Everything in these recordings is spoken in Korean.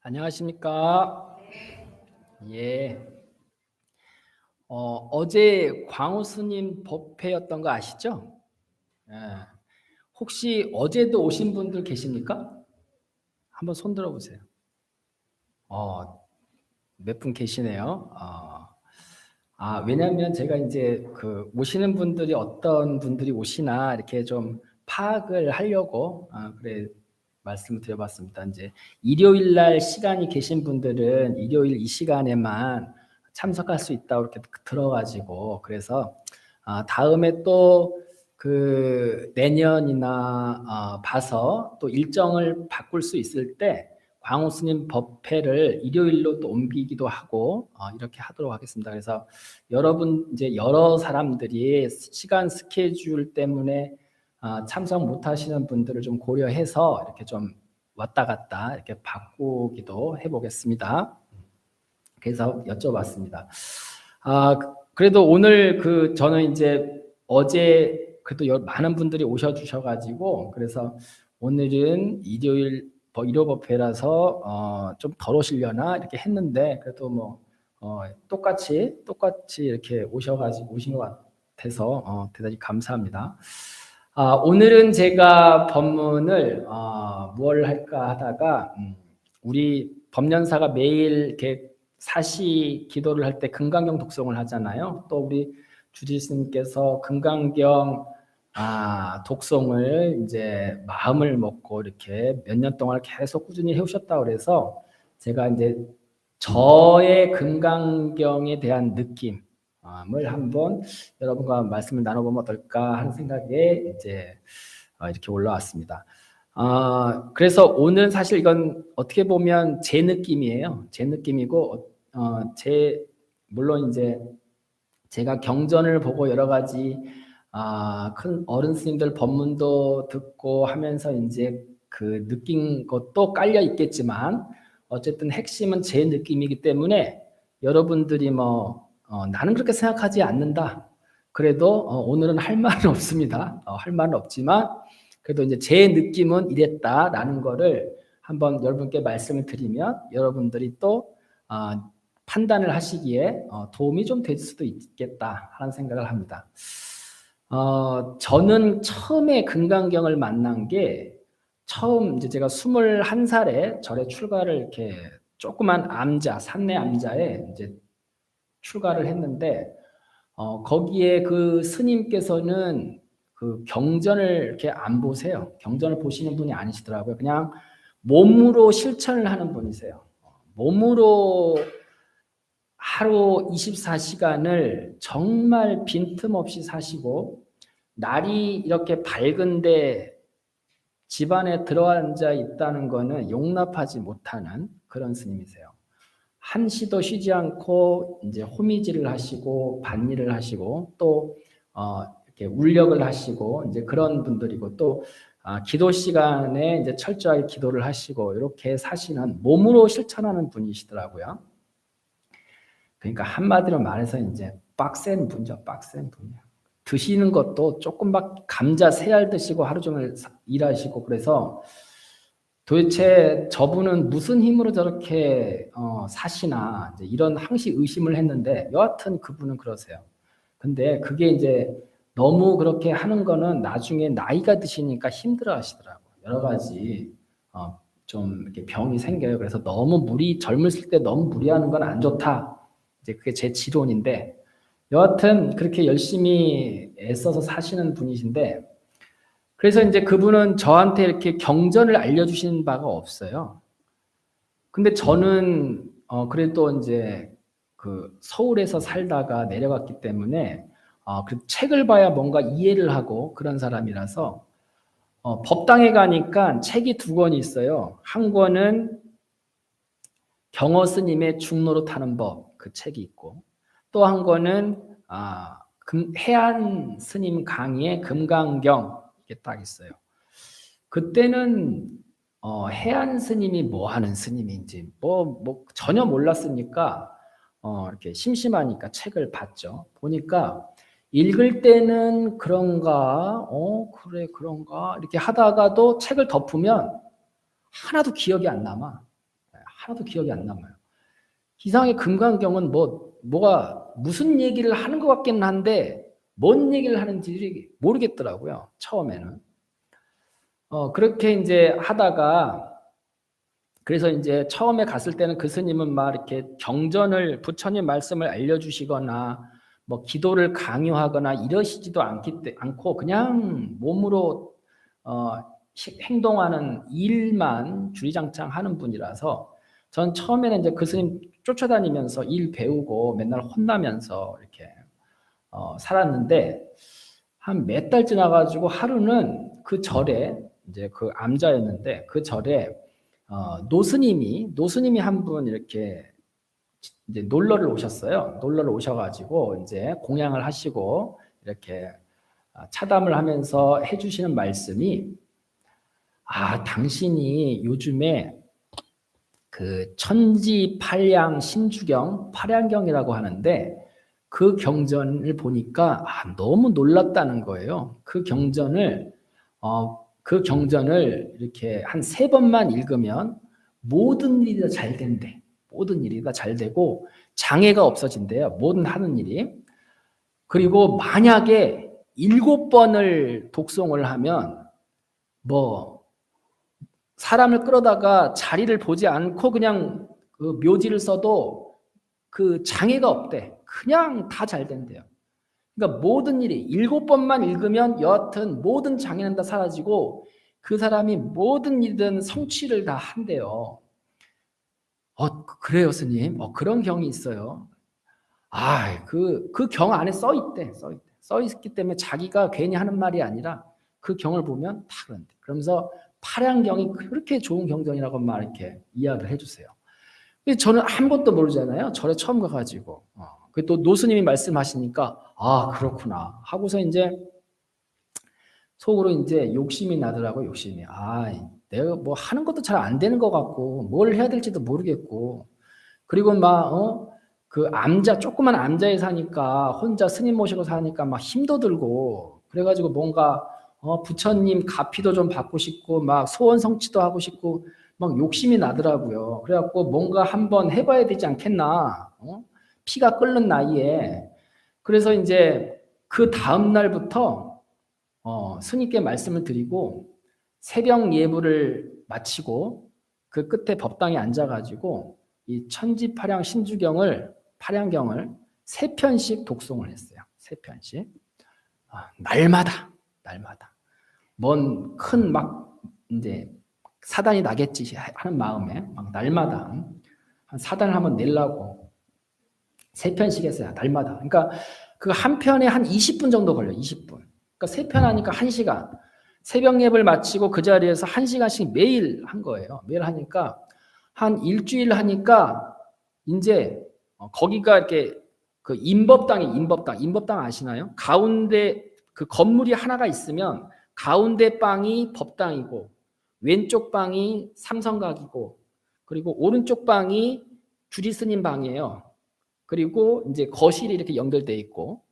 안녕하십니까? 예. 어제 광우 스님 법회였던 거 아시죠? 예. 혹시 어제도 오신 분들 계십니까? 한번 손 들어보세요. 몇 분 계시네요. 왜냐면 제가 이제 그 오시는 분들이 어떤 분들이 오시나 이렇게 좀 파악을 하려고, 그래, 말씀을 드려봤습니다. 이제 일요일 날 시간이 계신 분들은 일요일 이 시간에만 참석할 수 있다고 이렇게 들어가지고, 그래서, 다음에 또 그 내년이나, 봐서 또 일정을 바꿀 수 있을 때 광우 스님 법회를 일요일로 또 옮기기도 하고 이렇게 하도록 하겠습니다. 그래서 여러분 이제 여러 사람들이 시간 스케줄 때문에 참석 못 하시는 분들을 좀 고려해서 이렇게 좀 왔다 갔다 이렇게 바꾸기도 해보겠습니다. 그래서 여쭤봤습니다. 그래도 오늘 저는 이제 어제 그래도 많은 분들이 오셔주셔가지고 그래서 오늘은 일요 법회라서 좀 덜 오시려나 이렇게 했는데 그래도 뭐 똑같이 이렇게 오신 것 같아서 대단히 감사합니다. 오늘은 제가 법문을 뭘 할까 하다가 우리 법련사가 매일 이렇게 사시 기도를 할 때 금강경 독송을 하잖아요. 또 우리 주지스님께서 금강경 독송을 이제 마음을 먹고 이렇게 몇 년 동안 계속 꾸준히 해오셨다고 그래서 제가 이제 저의 금강경에 대한 느낌을 한번 여러분과 말씀을 나눠보면 어떨까 하는 생각에 이제 이렇게 올라왔습니다. 그래서 오늘 사실 이건 어떻게 보면 제 느낌이에요. 제 느낌이고, 물론 이제 제가 경전을 보고 여러 가지 큰 어른 스님들 법문도 듣고 하면서 이제 그 느낀 것도 깔려 있겠지만 어쨌든 핵심은 제 느낌이기 때문에 여러분들이 나는 그렇게 생각하지 않는다. 그래도 오늘은 할 말은 없습니다. 할 말은 없지만 그래도 이제 제 느낌은 이랬다라는 거를 한번 여러분께 말씀을 드리면 여러분들이 또 판단을 하시기에 도움이 좀 될 수도 있겠다 하는 생각을 합니다. 저는 처음에 금강경을 만난 게 처음 이제 제가 21살에 절에 출가를 이렇게 조그만 산내 암자에 이제 출가를 했는데 거기에 그 스님께서는 그 경전을 이렇게 안 보세요. 경전을 보시는 분이 아니시더라고요. 그냥 몸으로 실천을 하는 분이세요. 몸으로 하루 24시간을 정말 빈틈없이 사시고 날이 이렇게 밝은데 집안에 들어앉아 있다는 것은 용납하지 못하는 그런 스님이세요. 한시도 쉬지 않고 이제 호미질을 하시고 밭일을 하시고 또 이렇게 울력을 하시고 이제 그런 분들이고 또 기도 시간에 이제 철저하게 기도를 하시고 이렇게 사시는 몸으로 실천하는 분이시더라고요. 그러니까 한마디로 말해서 이제 빡센 분이죠. 빡센 분이야. 드시는 것도 조금밖에 감자 3알 드시고 하루 종일 일하시고 그래서 도대체 저분은 무슨 힘으로 저렇게 사시나 이제 이런 항시 의심을 했는데 여하튼 그분은 그러세요. 근데 그게 이제 너무 그렇게 하는 거는 나중에 나이가 드시니까 힘들어 하시더라고요. 여러 가지 좀 이렇게 병이 생겨요. 그래서 너무 젊었을 때 너무 무리하는 건 안 좋다. 이제 그게 제 지론인데 여하튼 그렇게 열심히 애써서 사시는 분이신데 그래서 이제 그분은 저한테 이렇게 경전을 알려주신 바가 없어요. 근데 저는 그래도 이제 그 서울에서 살다가 내려갔기 때문에 그 책을 봐야 뭔가 이해를 하고 그런 사람이라서 법당에 가니까 책이 2권이 있어요. 한 권은 경어 스님의 중로로 타는 법 그 책이 있고 또 한 권은 해안 스님 강의의 금강경 이게 딱 있어요. 그때는 해안 스님이 뭐 하는 스님인지 전혀 몰랐으니까 이렇게 심심하니까 책을 봤죠. 보니까 읽을 때는 그런가, 그래 그런가 이렇게 하다가도 책을 덮으면 하나도 기억이 안 남아. 하나도 기억이 안 남아요. 이상하게 금강경은 뭐가 무슨 얘기를 하는 것 같기는 한데 뭔 얘기를 하는지 모르겠더라고요. 처음에는. 그렇게 이제 하다가 그래서 이제 처음에 갔을 때는 그 스님은 막 이렇게 경전을 부처님 말씀을 알려주시거나 뭐 기도를 강요하거나 이러시지도 않고 그냥 몸으로 행동하는 일만 주리장창 하는 분이라서 전 처음에는 이제 그 스님 쫓아다니면서 일 배우고 맨날 혼나면서 이렇게 살았는데 한 몇 달 지나가지고 하루는 그 절에 이제 그 암자였는데 그 절에 노스님이 한 분 이렇게 이제 놀러를 오셨어요. 놀러를 오셔가지고 이제 공양을 하시고 이렇게 차담을 하면서 해주시는 말씀이 당신이 요즘에 그 천지팔량 신주경 팔양경이라고 하는데 그 경전을 보니까 너무 놀랐다는 거예요. 그 경전을 이렇게 한 3번만 읽으면 모든 일이 다 잘 된대. 모든 일이 다 잘 되고 장애가 없어진대요. 모든 하는 일이. 그리고 만약에 7번을 독송을 하면 사람을 끌어다가 자리를 보지 않고 그냥 그 묘지를 써도 그 장애가 없대. 그냥 다 잘 된대요. 그러니까 모든 일이 7번만 읽으면 여하튼 모든 장애는 다 사라지고 그 사람이 모든 일이든 성취를 다 한대요. 그래요, 스님. 그런 경이 있어요. 그 경 안에 써 있대. 써 있기 때문에 자기가 괜히 하는 말이 아니라 그 경을 보면 다 그런데. 그러면서 팔양경이 그렇게 좋은 경전이라고 막 이렇게 이야기를 해주세요. 저는 아무것도 모르잖아요. 절에 처음 가가지고. 또 노스님이 말씀하시니까 그렇구나 하고서 이제 속으로 이제 욕심이 나더라고요. 욕심이. 내가 뭐 하는 것도 잘 안 되는 것 같고 뭘 해야 될지도 모르겠고 그리고 그 조그만 암자에 사니까 혼자 스님 모시고 사니까 막 힘도 들고 그래가지고 뭔가 부처님 가피도 좀 받고 싶고 막 소원 성취도 하고 싶고 막 욕심이 나더라고요. 그래갖고 뭔가 한번 해봐야 되지 않겠나. 피가 끓는 나이에. 그래서 이제 그 다음 날부터 스님께 말씀을 드리고 새벽 예불을 마치고 그 끝에 법당에 앉아가지고 이 천지팔양 신주경을 팔양경을 3편씩 독송을 했어요. 3편씩. 날마다. 뭔 큰 막 이제 사단이 나겠지 하는 마음에 막 날마다 한 사단을 한번 내려고 3편씩 했어요. 날마다. 그러니까 그 한 편에 한 20분 정도 걸려요. 20분. 그러니까 3편 하니까 1시간. 새벽 예불 마치고 그 자리에서 1시간씩 매일 한 거예요. 매일 하니까 한 일주일 하니까 이제 거기가 이렇게 그 임법당 아시나요? 가운데 그 건물이 하나가 있으면 가운데 방이 법당이고 왼쪽 방이 삼성각이고 그리고 오른쪽 방이 주지스님 방이에요. 그리고 이제 거실이 이렇게 연결돼 있고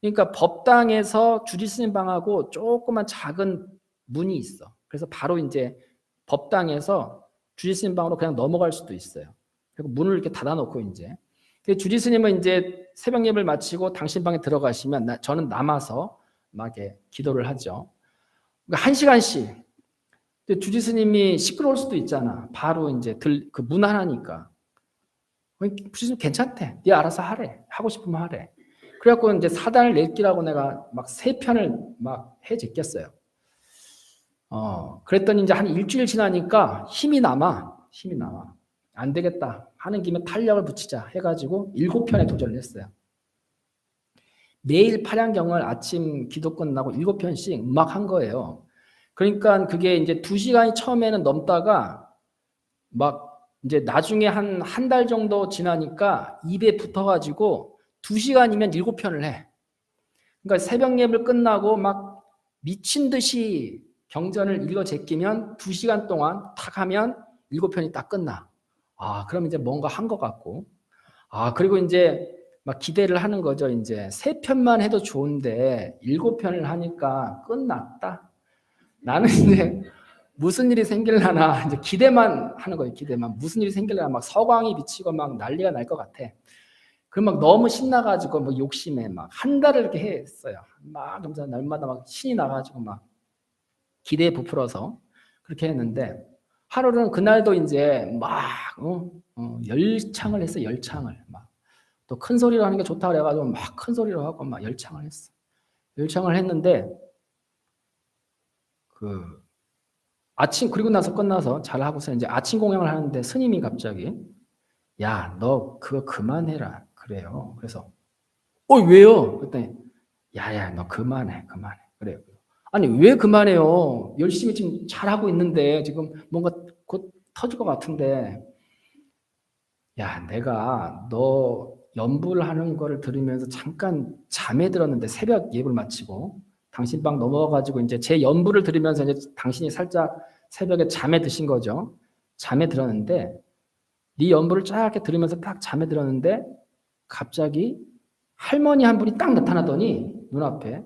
그러니까 법당에서 주지스님 방하고 조그만 작은 문이 있어. 그래서 바로 이제 법당에서 주지스님 방으로 그냥 넘어갈 수도 있어요. 그리고 문을 이렇게 닫아놓고 이제 주지스님은 이제 새벽 예배를 마치고 당신 방에 들어가시면 저는 남아서 막 이렇게 기도를 하죠. 그러니까 1시간씩. 주지스님이 시끄러울 수도 있잖아. 바로 이제 그 문 하나니까. 주지스님 괜찮대. 네 알아서 하래. 하고 싶으면 하래. 그래갖고 이제 사단을 낼기라고 내가 막 3편을 막 해 제꼈어요. 그랬더니 이제 한 일주일 지나니까 힘이 남아. 안 되겠다. 하는 김에 탄력을 붙이자 해가지고 7편에 도전을 했어요. 매일 팔양경을 아침 기도 끝나고 7편씩 막 한 거예요. 그러니까 그게 이제 2시간이 처음에는 넘다가 막 이제 나중에 한 달 정도 지나니까 입에 붙어가지고 2시간이면 7편을 해. 그러니까 새벽 예불 끝나고 막 미친 듯이 경전을 읽어 제끼면 2시간 동안 탁 하면 7편이 딱 끝나. 그럼 이제 뭔가 한 것 같고. 그리고 이제 막 기대를 하는 거죠. 이제 3편만 해도 좋은데 7편을 하니까 끝났다. 나는 이제 무슨 일이 생길라나 이제 기대만 하는 거예요. 기대만. 무슨 일이 생길라나 막 서광이 비치고 막 난리가 날 것 같아. 그럼 막 너무 신나가지고 뭐 욕심에 막 한 달을 이렇게 했어요. 막 점점 날마다 막 신이 나가지고 막 기대에 부풀어서 그렇게 했는데 하루는 그날도 이제 막 열창을 했어. 열창을 막 또 큰 소리로 하는 게 좋다 그래가지고 막 큰 소리로 하고 막 열창을 했어. 열창을 했는데 그 아침 그리고 나서 끝나서 잘 하고서 이제 아침 공양을 하는데 스님이 갑자기 야, 너 그거 그만해라 그래요. 그래서 왜요? 그랬더니 야야, 너 그만해. 그래요. 아니 왜 그만해요? 열심히 지금 잘하고 있는데 지금 뭔가 곧 터질 것 같은데 야, 내가 너 연불 하는 거를 들으면서 잠깐 잠에 들었는데 새벽 예불 마치고 당신 방 넘어가지고 이제 제 연불을 들으면서 이제 당신이 살짝 새벽에 잠에 드신 거죠. 잠에 들었는데 네 연불을 쫙 이렇게 들으면서 딱 잠에 들었는데 갑자기 할머니 한 분이 딱 나타나더니 눈앞에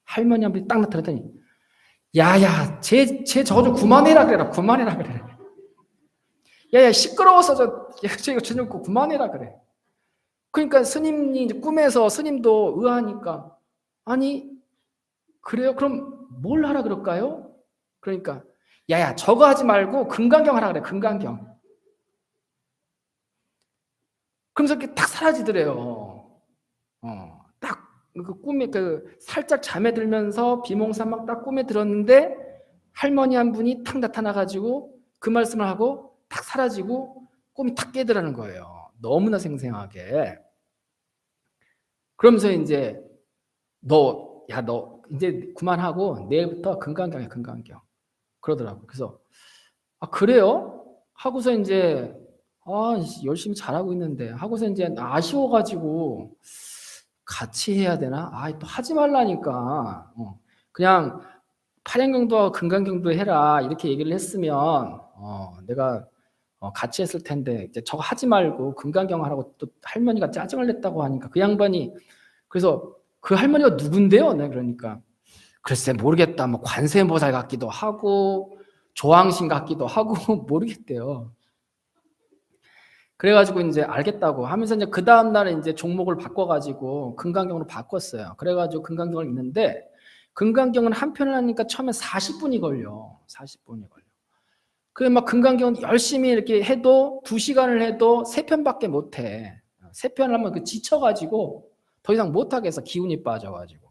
할머니 한 분이 딱 나타나더니 야야, 쟤 저거 좀 그만해라 그래. 야야, 시끄러워서 쟤 이거 저녁 그만해라 그래. 그러니까 스님이 이제 꿈에서 스님도 의아하니까 아니 그래요? 그럼 뭘 하라 그럴까요? 그러니까 야야, 저거 하지 말고 금강경 하라 그래. 금강경. 그러면서 이렇게 딱 사라지더래요. 딱 그 꿈에 그 살짝 잠에 들면서 비몽사막 딱 꿈에 들었는데 할머니 한 분이 탁 나타나가지고 그 말씀을 하고 탁 사라지고 꿈이 탁 깨더라는 거예요. 너무나 생생하게. 그러면서 이제 너 이제 그만하고 내일부터 금강경이야, 금강경. 그러더라고요. 그래서 그래요? 하고서 이제 열심히 잘하고 있는데 하고서 이제 아쉬워가지고 같이 해야 되나? 또 하지 말라니까. 그냥 팔양경도 금강경도 해라 이렇게 얘기를 했으면 내가 같이 했을 텐데 이제 저거 하지 말고 금강경 하라고 또 할머니가 짜증을 냈다고 하니까 그 양반이 그래서 그 할머니가 누군데요? 네, 그러니까 글쎄 모르겠다. 뭐 관세음보살 같기도 하고 조왕신 같기도 하고 모르겠대요. 그래가지고 이제 알겠다고 하면서 이제 그 다음 날에 이제 종목을 바꿔가지고 금강경으로 바꿨어요. 그래가지고 금강경을 읽는데 금강경은 한 편을 하니까 처음에 40분이 걸려. 40분이 걸려. 그래 막 금강경은 열심히 이렇게 해도 2시간을 해도 3편밖에 못 해. 3편을 하면 그 지쳐가지고 더 이상 못 하겠어. 기운이 빠져가지고.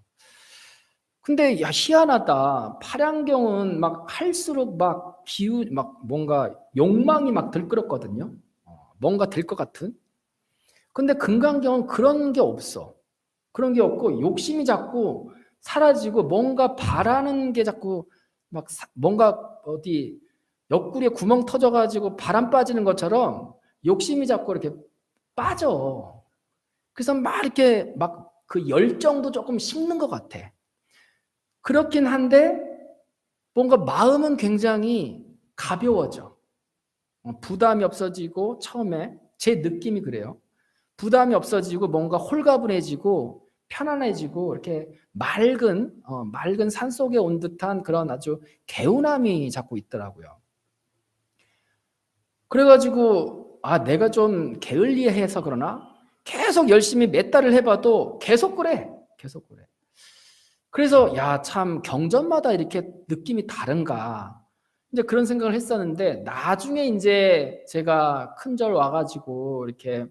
근데 야 희한하다. 팔양경은 막 할수록 막 기운 막 뭔가 욕망이 막 들끓었거든요. 뭔가 될 것 같은. 근데 금강경은 그런 게 없어. 그런 게 없고 욕심이 자꾸 사라지고 뭔가 바라는 게 자꾸 막 뭔가 어디 옆구리에 구멍 터져가지고 바람 빠지는 것처럼 욕심이 자꾸 이렇게 빠져. 그래서 막 이렇게 막 그 열정도 조금 식는 것 같아. 그렇긴 한데 뭔가 마음은 굉장히 가벼워져. 부담이 없어지고 처음에 제 느낌이 그래요. 부담이 없어지고 뭔가 홀가분해지고 편안해지고 이렇게 맑은 산속에 온 듯한 그런 아주 개운함이 자꾸 있더라고요. 그래가지고 내가 좀 게을리해서 그러나 계속 열심히 몇 달을 해봐도 계속 그래. 그래서 참 경전마다 이렇게 느낌이 다른가 이제 그런 생각을 했었는데 나중에 이제 제가 큰절 와가지고 이렇게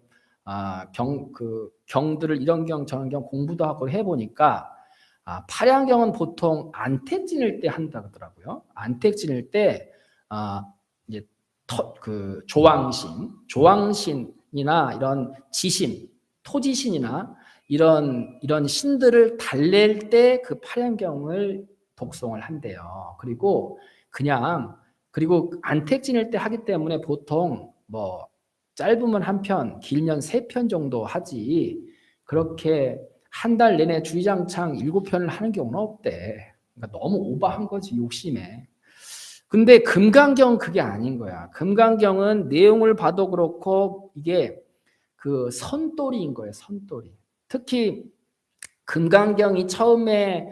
경들을 이런 경 저런 경 공부도 하고 해보니까 팔양경은 보통 안택 지낼 때 한다 그러더라고요. 안택 지낼 때 이제 그 조왕신이나 이런 지신, 토지신이나 이런 신들을 달랠 때 그 팔양경을 독송을 한대요. 그리고 안택 지낼 때 하기 때문에 보통 뭐 짧으면 1편, 길면 3편 정도 하지 그렇게 한 달 내내 주의장창 7편을 하는 경우는 없대. 그러니까 너무 오버한 거지 욕심에. 근데 금강경은 그게 아닌 거야. 금강경은 내용을 봐도 그렇고 이게 그 선돌이인 거예요. 선돌이. 특히 금강경이 처음에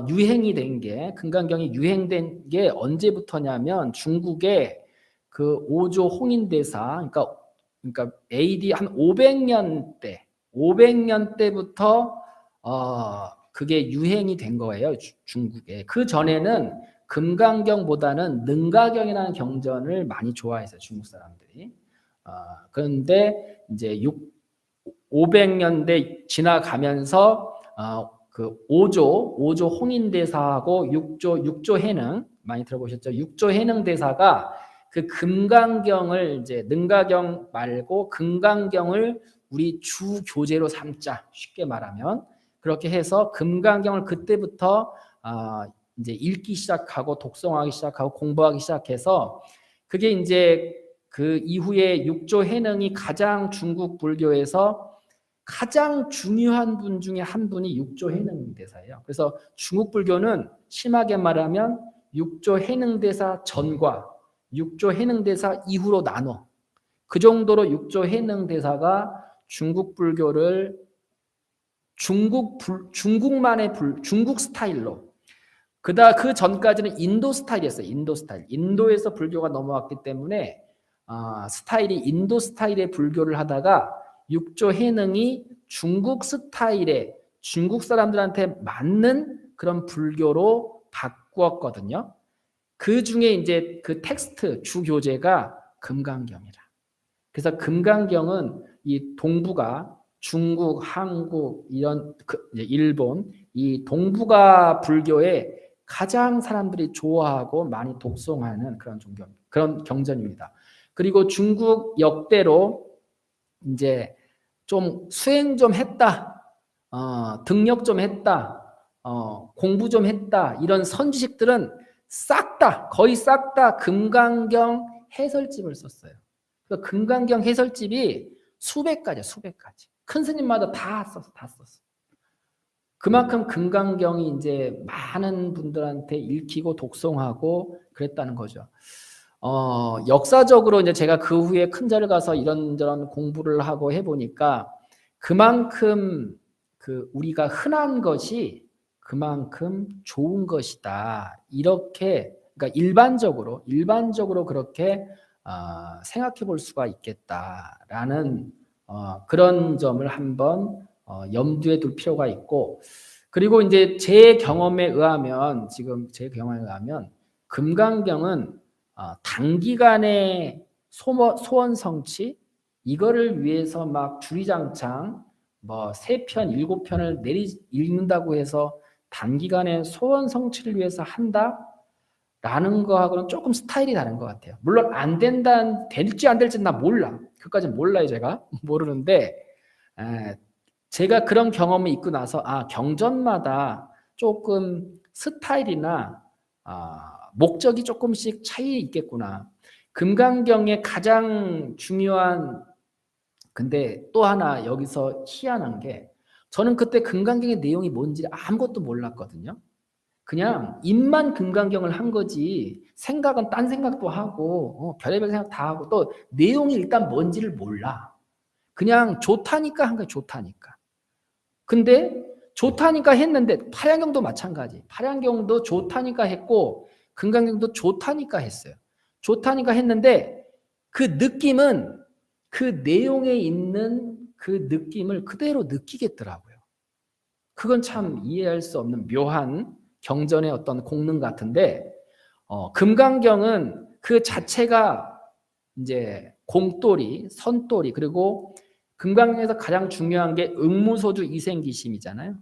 유행이 된 게 금강경이 유행된 게 언제부터냐면 중국의 그 오조 홍인대사 그러니까 AD 한 500년 때부터 그게 유행이 된 거예요. 중국에. 그 전에는 금강경보다는 능가경이라는 경전을 많이 좋아했어요. 중국 사람들이. 그런데 이제 500년대 지나가면서 그 5조 홍인대사하고 6조 해능 많이 들어보셨죠? 6조 해능대사가 그 금강경을 이제 능가경 말고 금강경을 우리 주 교재로 삼자, 쉽게 말하면 그렇게 해서 금강경을 그때부터 이제 읽기 시작하고 독송하기 시작하고 공부하기 시작해서 그게 이제 그 이후에 6조 해능이 가장 중국 불교에서 가장 중요한 분 중에 한 분이 6조 해능대사예요. 그래서 중국 불교는 심하게 말하면 6조 해능대사 전과 6조 해능대사 이후로 나눠. 그 정도로 6조 해능대사가 중국 불교를 중국만의 중국 스타일로 그 전까지는 인도 스타일이었어요. 인도 스타일. 인도에서 불교가 넘어왔기 때문에 스타일이 인도 스타일의 불교를 하다가 6조 해능이 중국 스타일의 중국 사람들한테 맞는 그런 불교로 바꾸었거든요. 그 중에 이제 그 텍스트 주교재가 금강경이라. 그래서 금강경은 이 동북아, 중국, 한국, 일본 이 동북아 불교의 가장 사람들이 좋아하고 많이 독송하는 그런 경전입니다. 그리고 중국 역대로 이제 좀 수행 좀 했다, 등력 좀 했다, 공부 좀 했다 이런 선지식들은 거의 싹 다 금강경 해설집을 썼어요. 그러니까 금강경 해설집이 수백 가지. 큰 스님마다 다 썼어. 그만큼 금강경이 이제 많은 분들한테 읽히고 독송하고 그랬다는 거죠. 역사적으로 이제 제가 그 후에 큰 절을 가서 이런저런 공부를 하고 해보니까 그만큼 우리가 흔한 것이 그만큼 좋은 것이다. 이렇게 그러니까 일반적으로 그렇게 생각해 볼 수가 있겠다라는 그런 점을 한번 염두에 둘 필요가 있고, 그리고 이제 제 경험에 의하면 금강경은 단기간에 소원 성취 이거를 위해서 막 주리장창 뭐 3편, 7편을 읽는다고 해서 단기간에 소원 성취를 위해서 한다라는 거하고는 조금 스타일이 다른 것 같아요. 물론 될지 안 될지 나 몰라. 그까지는 몰라요, 제가. 모르는데 제가 그런 경험이 있고 나서 경전마다 조금 스타일이나 목적이 조금씩 차이 있겠구나. 금강경의 가장 중요한 근데 또 하나 여기서 희한한 게 저는 그때 금강경의 내용이 뭔지 아무것도 몰랐거든요. 그냥 입만 금강경을 한 거지 생각은 딴 생각도 하고 별의별 생각 다 하고 또 내용이 일단 뭔지를 몰라. 그냥 좋다니까 한 거야. 좋다니까. 근데 좋다니까 했는데 파량경도 마찬가지. 파량경도 좋다니까 했고 금강경도 좋다니까 했어요. 좋다니까 했는데 그 느낌은 그 내용에 있는 그 느낌을 그대로 느끼겠더라고요. 그건 참 이해할 수 없는 묘한 경전의 어떤 공능 같은데 금강경은 그 자체가 이제 공돌이, 선돌이 그리고 금강경에서 가장 중요한 게 응무소주 이생기심이잖아요.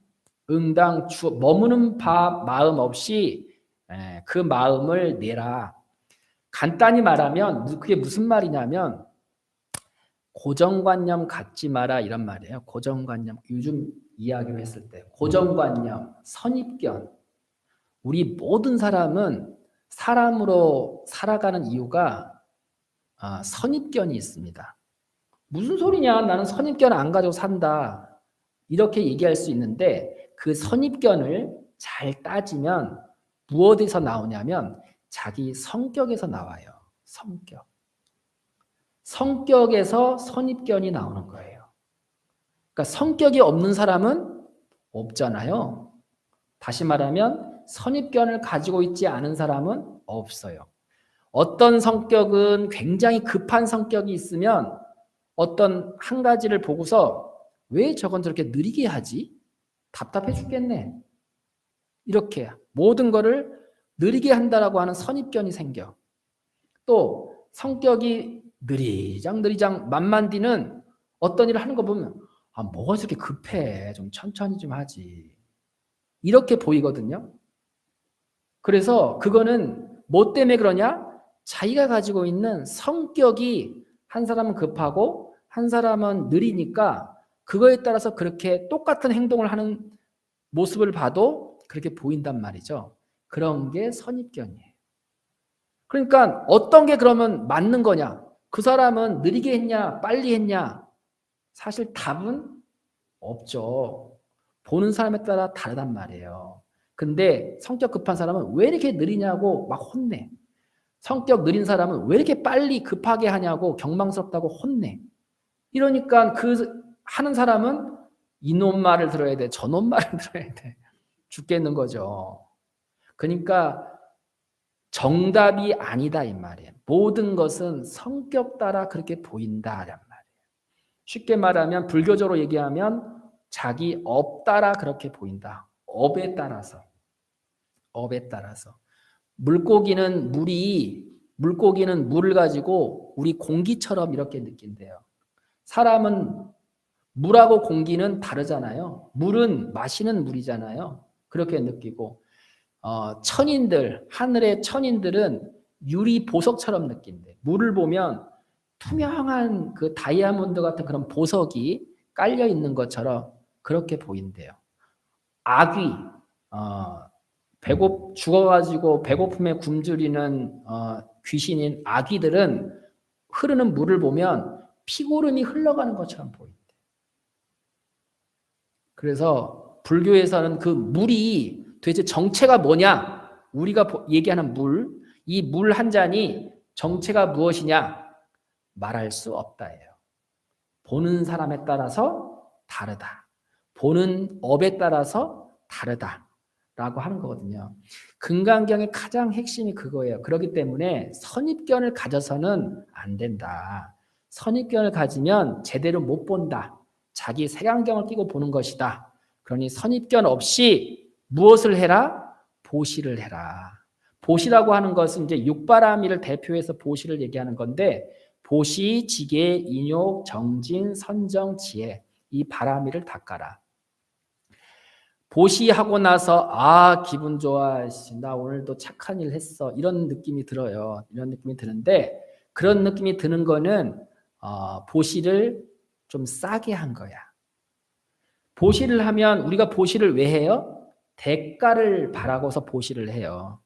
응당 머무는 마음 없이 그 마음을 내라. 간단히 말하면 그게 무슨 말이냐면 고정관념 갖지 마라 이런 말이에요. 고정관념 요즘 이야기를 했을 때 고정관념, 선입견 우리 모든 사람은 사람으로 살아가는 이유가 선입견이 있습니다. 무슨 소리냐? 나는 선입견 안 가지고 산다. 이렇게 얘기할 수 있는데 그 선입견을 잘 따지면 무엇에서 나오냐면 자기 성격에서 나와요. 성격에서 선입견이 나오는 거예요. 그러니까 성격이 없는 사람은 없잖아요. 다시 말하면 선입견을 가지고 있지 않은 사람은 없어요. 어떤 성격은 굉장히 급한 성격이 있으면 어떤 한 가지를 보고서 왜 저건 저렇게 느리게 하지? 답답해 죽겠네. 이렇게 모든 거를 느리게 한다라고 하는 선입견이 생겨. 또 성격이 느리장 만만디는 어떤 일을 하는 거 보면 뭐가 저렇게 급해. 좀 천천히 좀 하지. 이렇게 보이거든요. 그래서 그거는 뭐 때문에 그러냐? 자기가 가지고 있는 성격이 한 사람은 급하고 한 사람은 느리니까 그거에 따라서 그렇게 똑같은 행동을 하는 모습을 봐도 그렇게 보인단 말이죠. 그런 게 선입견이에요. 그러니까 어떤 게 그러면 맞는 거냐? 그 사람은 느리게 했냐? 빨리 했냐? 사실 답은 없죠. 보는 사람에 따라 다르단 말이에요. 근데 성격 급한 사람은 왜 이렇게 느리냐고 막 혼내. 성격 느린 사람은 왜 이렇게 빨리 급하게 하냐고 경망스럽다고 혼내. 이러니까 그 하는 사람은 이놈 말을 들어야 돼. 저놈 말을 들어야 돼. 죽겠는 거죠. 그러니까 정답이 아니다 이 말이에요. 모든 것은 성격 따라 그렇게 보인다란 말이에요. 쉽게 말하면 불교적으로 얘기하면 자기 업 따라 그렇게 보인다. 업에 따라서. 물고기는 물을 가지고 우리 공기처럼 이렇게 느낀대요. 사람은 물하고 공기는 다르잖아요. 물은 마시는 물이잖아요. 그렇게 느끼고 하늘의 천인들은 유리 보석처럼 느낀대. 물을 보면 투명한 그 다이아몬드 같은 그런 보석이 깔려 있는 것처럼 그렇게 보인대요. 아귀, 죽어가지고 배고픔에 굶주리는 귀신인 아귀들은 흐르는 물을 보면 피고름이 흘러가는 것처럼 보인대. 그래서 불교에서는 그 물이 도대체 정체가 뭐냐? 우리가 얘기하는 물, 이 물 한 잔이 정체가 무엇이냐? 말할 수 없다예요. 보는 사람에 따라서 다르다. 보는 업에 따라서 다르다라고 하는 거거든요. 금강경의 가장 핵심이 그거예요. 그렇기 때문에 선입견을 가져서는 안 된다. 선입견을 가지면 제대로 못 본다. 자기 색안경을 끼고 보는 것이다. 그러니 선입견 없이 무엇을 해라? 보시를 해라. 보시라고 하는 것은 이제 육바라밀을 대표해서 보시를 얘기하는 건데 보시, 지계, 인욕, 정진, 선정, 지혜 이 바라밀을 닦아라. 보시하고 나서 기분 좋아. 나 오늘도 착한 일 했어. 이런 느낌이 들어요. 이런 느낌이 드는데 그런 느낌이 드는 거는 보시를 좀 싸게 한 거야. 보시를 하면 우리가 보시를 왜 해요? 대가를 바라고서 보시를 해요.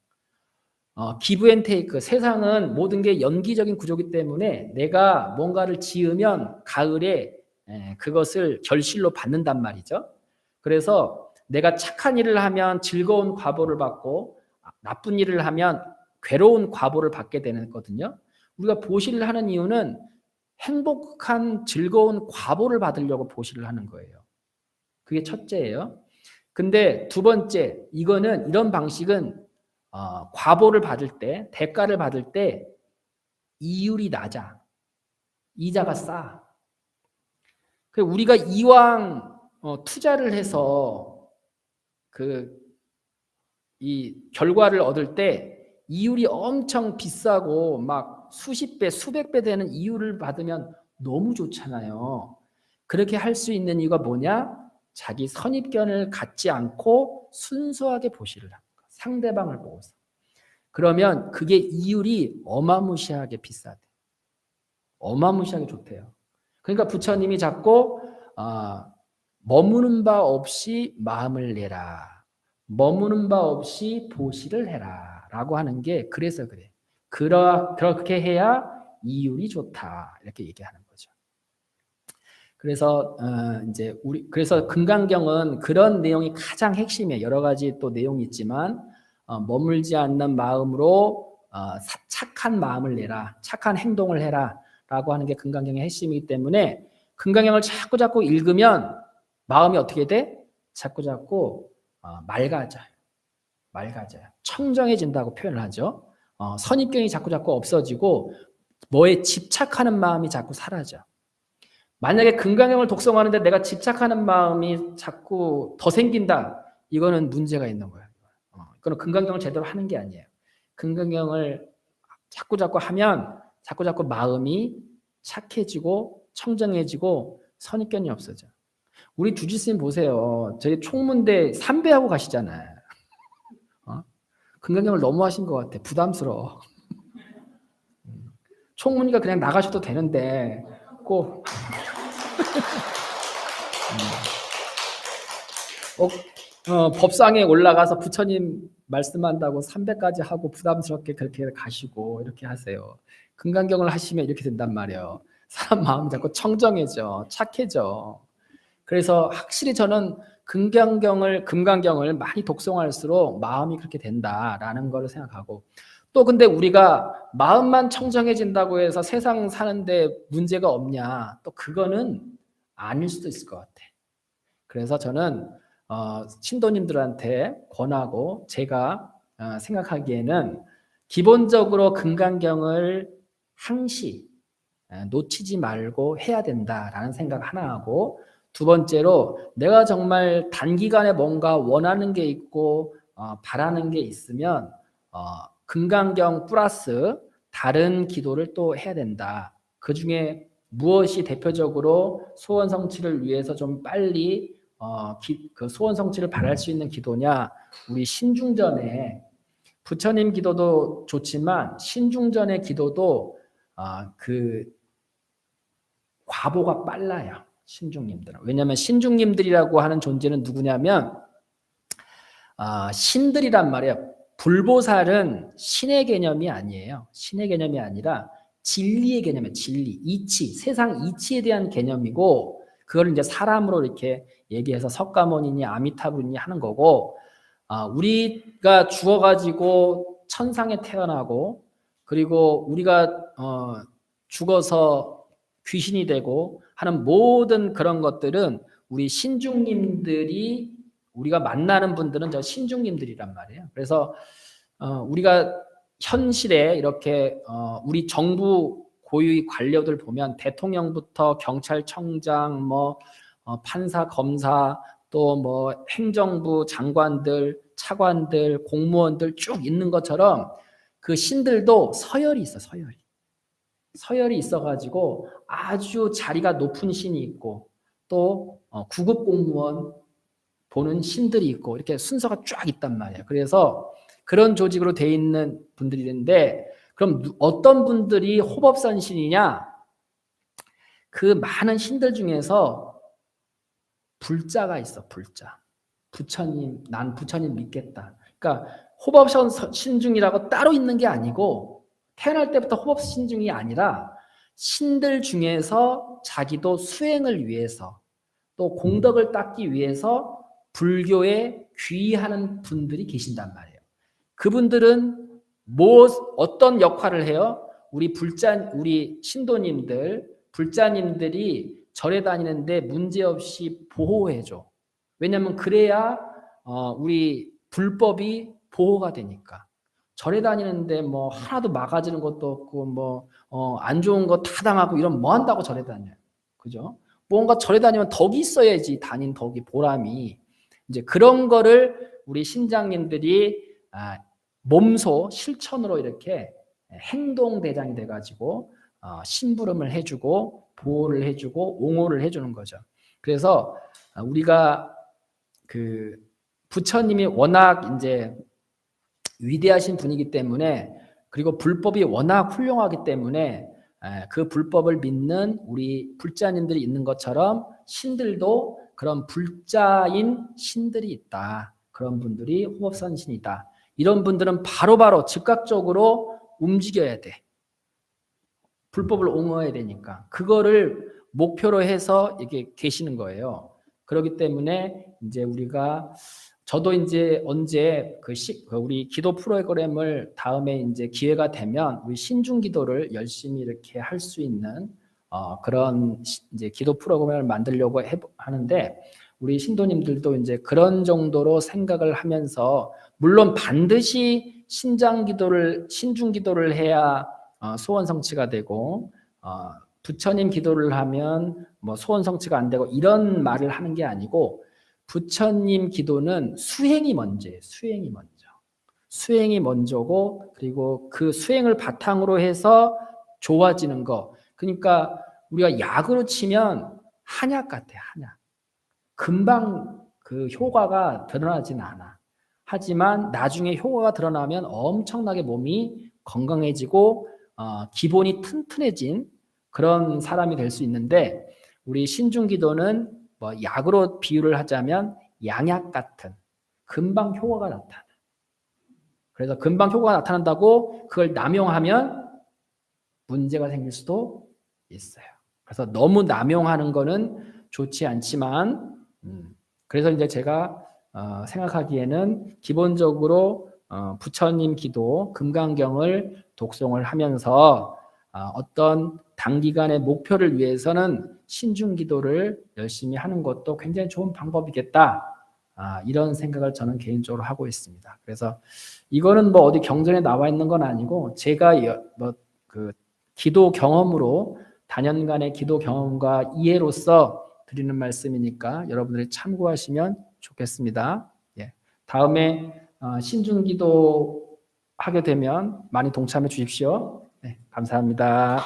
기브 앤 테이크. 세상은 모든 게 연기적인 구조이기 때문에 내가 뭔가를 지으면 가을에 그것을 결실로 받는단 말이죠. 그래서 내가 착한 일을 하면 즐거운 과보를 받고 나쁜 일을 하면 괴로운 과보를 받게 되는 거거든요. 우리가 보시를 하는 이유는 행복한 즐거운 과보를 받으려고 보시를 하는 거예요. 그게 첫째예요. 근데 두 번째, 이런 방식은 과보를 받을 때, 대가를 받을 때 이율이 낮아. 이자가 싸. 우리가 이왕 투자를 해서 이 결과를 얻을 때 이율이 엄청 비싸고 막 수십 배, 수백 배 되는 이율을 받으면 너무 좋잖아요. 그렇게 할 수 있는 이유가 뭐냐? 자기 선입견을 갖지 않고 순수하게 보시를 합니다. 상대방을 보고서. 그러면 그게 이율이 어마무시하게 비싸대. 어마무시하게 좋대요. 그러니까 부처님이 자꾸 머무는 바 없이 마음을 내라. 머무는 바 없이 보시를 해라. 라고 하는 게 그래서 그래. 그렇게 해야 이율이 좋다. 이렇게 얘기하는 거죠. 그래서 그래서 금강경은 그런 내용이 가장 핵심이에요. 여러 가지 또 내용이 있지만 머물지 않는 마음으로 착한 마음을 내라. 착한 행동을 해라. 라고 하는 게 금강경의 핵심이기 때문에 금강경을 자꾸 읽으면 마음이 어떻게 돼? 자꾸 맑아져요. 맑아져요. 청정해진다고 표현을 하죠. 선입견이 자꾸 없어지고 뭐에 집착하는 마음이 자꾸 사라져. 만약에 금강경을 독송하는데 내가 집착하는 마음이 자꾸 더 생긴다. 이거는 문제가 있는 거예요. 이거는 금강경을 제대로 하는 게 아니에요. 금강경을 자꾸 하면 자꾸 마음이 착해지고 청정해지고 선입견이 없어져. 우리 주지스님 보세요. 저희 총문대 3배하고 가시잖아요. 금강경을 너무 하신 것 같아. 부담스러워. 총무니까 그냥 나가셔도 되는데 꼭 법상에 올라가서 부처님 말씀한다고 300까지 하고 부담스럽게 그렇게 가시고 이렇게 하세요. 금강경을 하시면 이렇게 된단 말이에요. 사람 마음이 자꾸 청정해져, 착해져. 그래서 확실히 저는 금강경을 많이 독송할수록 마음이 그렇게 된다라는 걸 생각하고, 또 근데 우리가 마음만 청정해진다고 해서 세상 사는데 문제가 없냐? 또 그거는 아닐 수도 있을 것 같아. 그래서 저는 신도님들한테 권하고 제가 생각하기에는 기본적으로 금강경을 항시 놓치지 말고 해야 된다라는 생각 하나 하고, 두 번째로 내가 정말 단기간에 뭔가 원하는 게 있고 바라는 게 있으면 금강경 플러스 다른 기도를 또 해야 된다. 그중에 무엇이 대표적으로 소원 성취를 위해서 좀 빨리 그 소원 성취를 바랄 수 있는 기도냐? 우리 신중전에 부처님 기도도 좋지만 신중전의 기도도 그 과보가 빨라요. 신중님들은. 왜냐하면 신중님들이라고 하는 존재는 누구냐면 신들이란 말이에요. 불보살은 신의 개념이 아니에요. 신의 개념이 아니라 진리의 개념이에요. 진리, 이치, 세상 이치에 대한 개념이고, 그걸 이제 사람으로 이렇게 얘기해서 석가모니니 아미타불이니 하는 거고, 우리가 죽어가지고 천상에 태어나고, 그리고 우리가 죽어서 귀신이 되고 하는 모든 그런 것들은 우리 신중님들이, 우리가 만나는 분들은 저 신중님들이란 말이에요. 그래서 우리가 현실에 이렇게 우리 정부 고유의 관료들 보면 대통령부터 경찰청장, 판사, 검사, 또 행정부 장관들, 차관들, 공무원들 쭉 있는 것처럼 그 신들도 서열이 있어. 서열이 있어가지고 아주 자리가 높은 신이 있고, 또 구급 공무원 보는 신들이 있고, 이렇게 순서가 쫙 있단 말이에요. 그래서 그런 조직으로 돼 있는 분들이 있는데, 그럼 어떤 분들이 호법선신이냐? 그 많은 신들 중에서 불자가 있어. 불자. 부처님, 난 부처님 믿겠다. 그러니까 호법신중이라고 따로 있는 게 아니고, 태어날 때부터 호법신중이 아니라 신들 중에서 자기도 수행을 위해서, 또 공덕을 닦기 위해서 불교에 귀의하는 분들이 계신단 말이에요. 그분들은 어떤 역할을 해요? 우리 신도님들, 불자님들이 절에 다니는데 문제없이 보호해줘. 왜냐하면 그래야 우리 불법이 보호가 되니까. 절에 다니는데 하나도 막아주는 것도 없고 안 좋은 거 다 당하고 이러면 뭐 한다고 절에 다녀요. 그죠? 뭔가 절에 다니면 덕이 있어야지, 다닌 덕이, 보람이. 이제 그런 거를 우리 신장님들이 몸소 실천으로 이렇게 행동대장이 돼가지고 심부름을 해주고 보호를 해주고 옹호를 해주는 거죠. 그래서 우리가 그 부처님이 워낙 이제 위대하신 분이기 때문에, 그리고 불법이 워낙 훌륭하기 때문에 그 불법을 믿는 우리 불자님들이 있는 것처럼 신들도 그런 불자인 신들이 있다. 그런 분들이 호법선신이다. 이런 분들은 바로바로 즉각적으로 움직여야 돼. 불법을 옹호해야 되니까. 그거를 목표로 해서 이렇게 계시는 거예요. 그렇기 때문에 이제 저도 이제 언제 우리 기도 프로그램을 다음에 이제 기회가 되면 우리 신중 기도를 열심히 이렇게 할 수 있는 그런 이제 기도 프로그램을 만들려고 하는데, 우리 신도님들도 이제 그런 정도로 생각을 하면서, 물론 반드시 신중 기도를 해야 소원 성취가 되고, 부처님 기도를 하면 뭐 소원 성취가 안 되고, 이런 말을 하는 게 아니고, 부처님 기도는 수행이 먼저예요. 수행이 먼저고, 그리고 그 수행을 바탕으로 해서 좋아지는 거. 그러니까 우리가 약으로 치면 한약 같아, 한약. 금방 그 효과가 드러나지는 않아. 하지만 나중에 효과가 드러나면 엄청나게 몸이 건강해지고 기본이 튼튼해진 그런 사람이 될 수 있는데, 우리 신중기도는 뭐 약으로 비유를 하자면 양약 같은, 금방 효과가 나타나. 그래서 금방 효과가 나타난다고 그걸 남용하면 문제가 생길 수도 있어요. 그래서 너무 남용하는 거는 좋지 않지만, 그래서 이제 제가 생각하기에는 기본적으로 부처님 기도, 금강경을 독송을 하면서 어떤 단기간의 목표를 위해서는 신중기도를 열심히 하는 것도 굉장히 좋은 방법이겠다. 이런 생각을 저는 개인적으로 하고 있습니다. 그래서 이거는 뭐 어디 경전에 나와 있는 건 아니고, 제가 그 기도 경험으로, 다년간의 기도 경험과 이해로서 드리는 말씀이니까 여러분들이 참고하시면 좋겠습니다. 예. 다음에 신중기도 하게 되면 많이 동참해 주십시오. 네, 감사합니다.